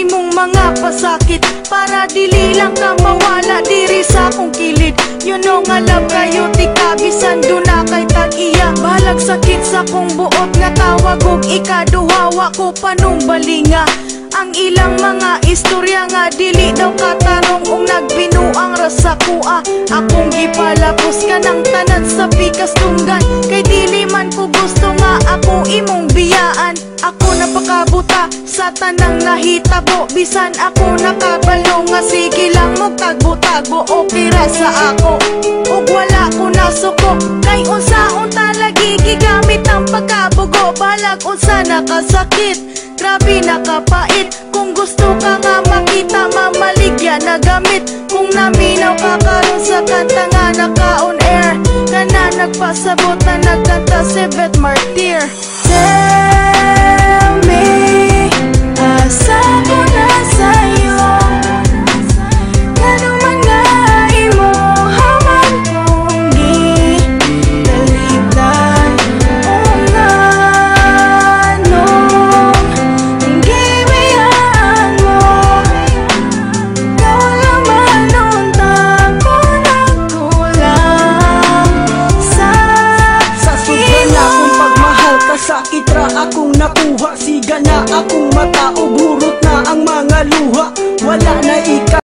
imong mga pasakit, para dili lang ka mawala diri sa akong kilid. You know nga love kayo tika bisan duna kay tag-iya. Balag sakit sa kong buot nga tawag og ikaduhawa ko panumbalinga. Ang ilang mga istorya nga dili daw katarong ung nagbinuang rasa kuha. Akong gipalapos ka ng tanan sa pikas tunggan, kay dili man ko gusto nga ako imong biyaan. Ako napakabuta sa tanang nahitabo, bisan ako nakabalo nga sige lang mo tagbo-tagbo. Okay ra sa ako ug wala ko nasuko, kay unsaon talagi gigamit ang pagkabugo. Balag unsa nakasakit, grabe nakapait. Kung gusto ka nga makita, mamaligya na gamit. Kung naminaw ka karon sa kanta nga naka-on air, nga na nagpasabot na nagkanta si Beth Martir. Tell me, asa ko na sa'yo, ano man nga imo haman kong gitalitan. O nga nung gibiyaan mo, ikaw naman untang ko nagkulang sa sobra na akong pagmahal, kasakit ra akong nakuha. Siga na akong mata ug hurot na ang mga luha, wala na ika